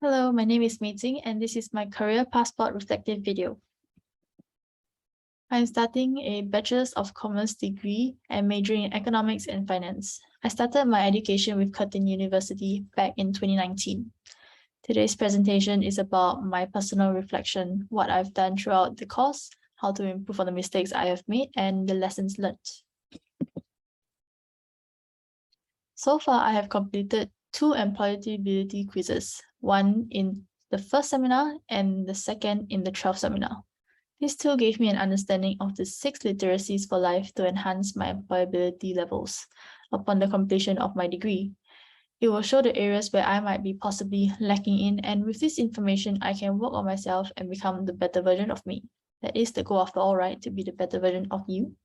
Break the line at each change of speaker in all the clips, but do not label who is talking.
Hello, my name is Mei Jing, and this is my career passport reflective video. I'm starting a Bachelor's of Commerce degree and majoring in economics and finance. I started my education with Curtin University back in 2019. Today's presentation is about my personal reflection, what I've done throughout the course, how to improve on the mistakes I have made, and the lessons learned. So far, I have completed 2 employability quizzes, one in the first seminar and the second in the 12th seminar. These two gave me an understanding of the 6 literacies for life to enhance my employability levels upon the completion of my degree. It will show the areas where I might be possibly lacking in, and with this information, I can work on myself and become the better version of me. That is the goal after all, right? To be the better version of you.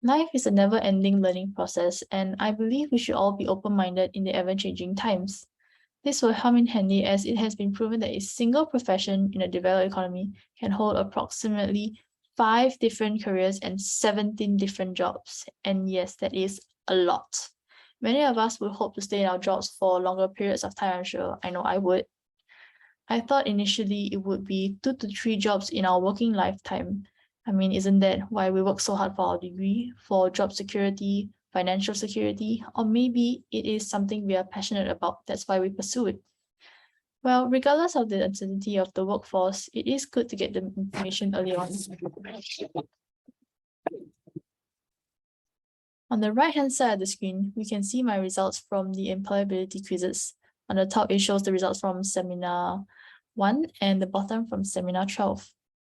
Life is a never-ending learning process, and I believe we should all be open-minded in the ever-changing times. This will come in handy as it has been proven that a single profession in a developed economy can hold approximately 5 different careers and 17 different jobs. And yes, that is a lot. Many of us would hope to stay in our jobs for longer periods of time, I'm sure. I know I would. I thought initially it would be 2 to 3 jobs in our working lifetime. I mean, isn't that why we work so hard for our degree? For job security, financial security, or maybe it is something we are passionate about, that's why we pursue it. Well, regardless of the uncertainty of the workforce, it is good to get the information early on. On the right-hand side of the screen, we can see my results from the employability quizzes. On the top, it shows the results from Seminar 1 and the bottom from Seminar 12.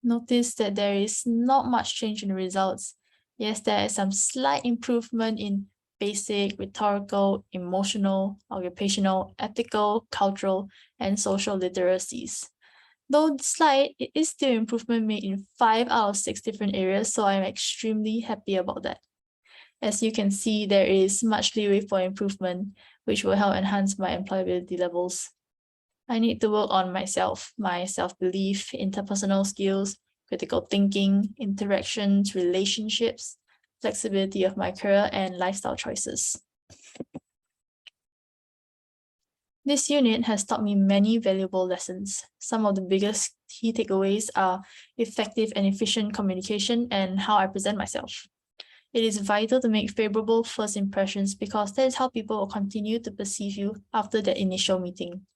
Notice that there is not much change in the results. Yes, there is some slight improvement in basic, rhetorical, emotional, occupational, ethical, cultural, and social literacies. Though slight, it is still improvement made in 5 out of 6 different areas, so I'm extremely happy about that. As you can see, there is much leeway for improvement, which will help enhance my employability levels. I need to work on myself, my self-belief, interpersonal skills, critical thinking, interactions, relationships, flexibility of my career, and lifestyle choices. This unit has taught me many valuable lessons. Some of the biggest key takeaways are effective and efficient communication and how I present myself. It is vital to make favorable first impressions because that is how people will continue to perceive you after that initial meeting.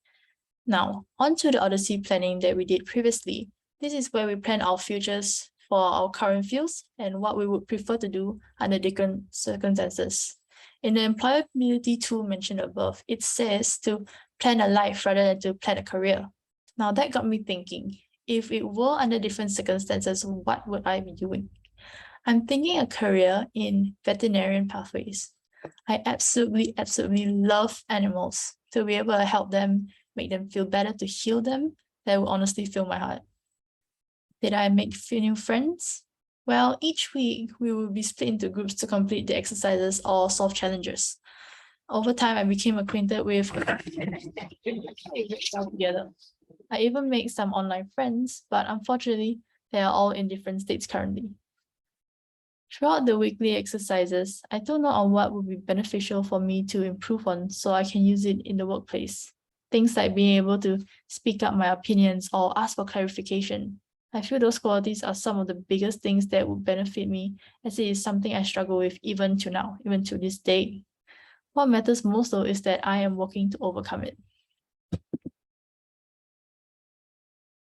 Now, on to the Odyssey planning that we did previously. This is where we plan our futures for our current fields and what we would prefer to do under different circumstances. In the employability tool mentioned above, it says to plan a life rather than to plan a career. Now that got me thinking, if it were under different circumstances, what would I be doing? I'm thinking a career in veterinarian pathways. I absolutely love animals. To be able to help them, make them feel better, to heal them, that will honestly fill my heart. Did I make new friends? Well, each week we will be split into groups to complete the exercises or solve challenges. Over time, I became acquainted with together. I even made some online friends, but unfortunately, they are all in different states currently. Throughout the weekly exercises, I took note on what would be beneficial for me to improve on so I can use it in the workplace. Things like being able to speak up my opinions or ask for clarification. I feel those qualities are some of the biggest things that would benefit me, as it is something I struggle with even to now, even to this day. What matters most though is that I am working to overcome it.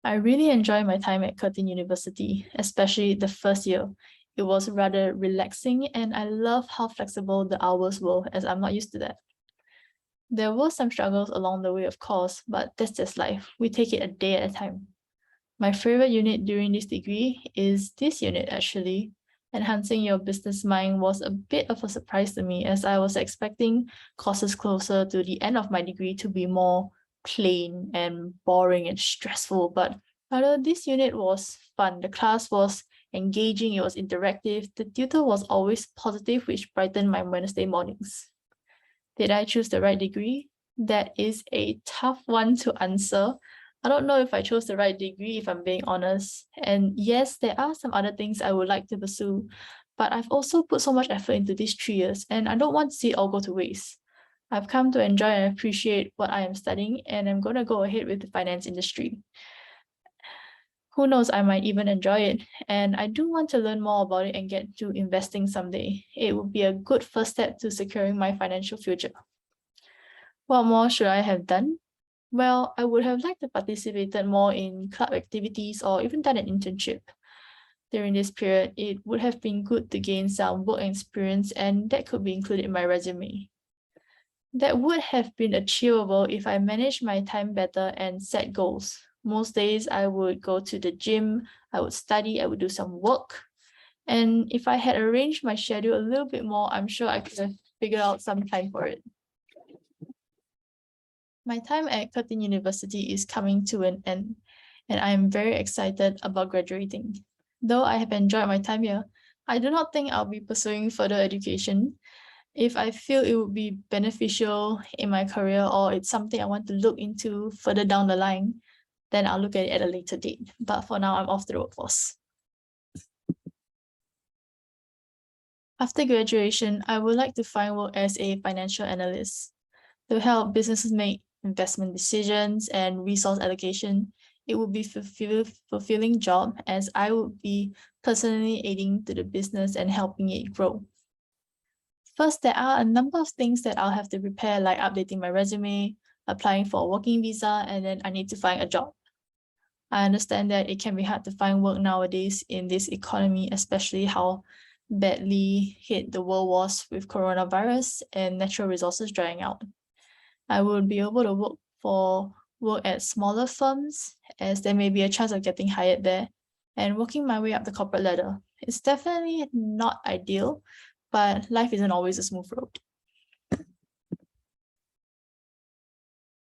I really enjoy my time at Curtin University, especially the first year. It was rather relaxing and I love how flexible the hours were as I'm not used to that. There were some struggles along the way, of course, but that's just life. We take it a day at a time. My favorite unit during this degree is this unit actually. Enhancing your business mind was a bit of a surprise to me as I was expecting courses closer to the end of my degree to be more plain and boring and stressful, but rather this unit was fun. The class was engaging, it was interactive. The tutor was always positive, which brightened my Wednesday mornings. Did I choose the right degree? That is a tough one to answer. I don't know if I chose the right degree, if I'm being honest. And yes, there are some other things I would like to pursue, but I've also put so much effort into these 3 years and I don't want to see it all go to waste. I've come to enjoy and appreciate what I am studying, and I'm going to go ahead with the finance industry. Who knows, I might even enjoy it, and I do want to learn more about it and get to investing someday. It would be a good first step to securing my financial future. What more should I have done? Well, I would have liked to participate more in club activities or even done an internship. During this period, it would have been good to gain some work experience, and that could be included in my resume. That would have been achievable if I managed my time better and set goals. Most days I would go to the gym, I would study, I would do some work. And if I had arranged my schedule a little bit more, I'm sure I could have figured out some time for it. My time at Curtin University is coming to an end, and I am very excited about graduating. Though I have enjoyed my time here, I do not think I'll be pursuing further education. If I feel it would be beneficial in my career or it's something I want to look into further down the line, then I'll look at it at a later date. But for now, I'm off the workforce. After graduation, I would like to find work as a financial analyst to help businesses make investment decisions and resource allocation. It would be a fulfilling job as I would be personally aiding to the business and helping it grow. First, there are a number of things that I'll have to prepare, like updating my resume, applying for a working visa, and then I need to find a job. I understand that it can be hard to find work nowadays in this economy, especially how badly hit the world was with coronavirus and natural resources drying out. I would be able to work at smaller firms, as there may be a chance of getting hired there, and working my way up the corporate ladder. It's definitely not ideal, but life isn't always a smooth road.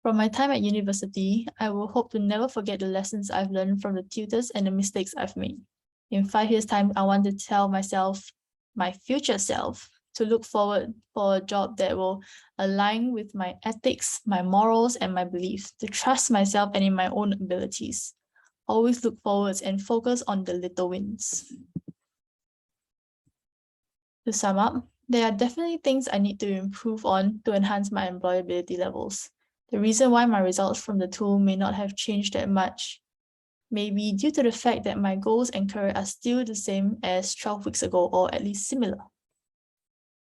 From my time at university, I will hope to never forget the lessons I've learned from the tutors and the mistakes I've made. In 5 years' time, I want to tell myself, my future self, to look forward for a job that will align with my ethics, my morals, and my beliefs, to trust myself and in my own abilities. Always look forwards and focus on the little wins. To sum up, there are definitely things I need to improve on to enhance my employability levels. The reason why my results from the tool may not have changed that much may be due to the fact that my goals and career are still the same as 12 weeks ago, or at least similar.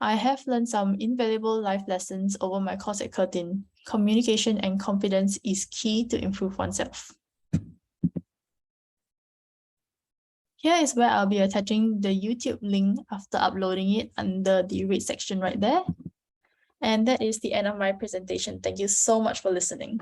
I have learned some invaluable life lessons over my course at Curtin. Communication and confidence is key to improve oneself. Here is where I'll be attaching the YouTube link after uploading it under the rate section right there. And that is the end of my presentation. Thank you so much for listening.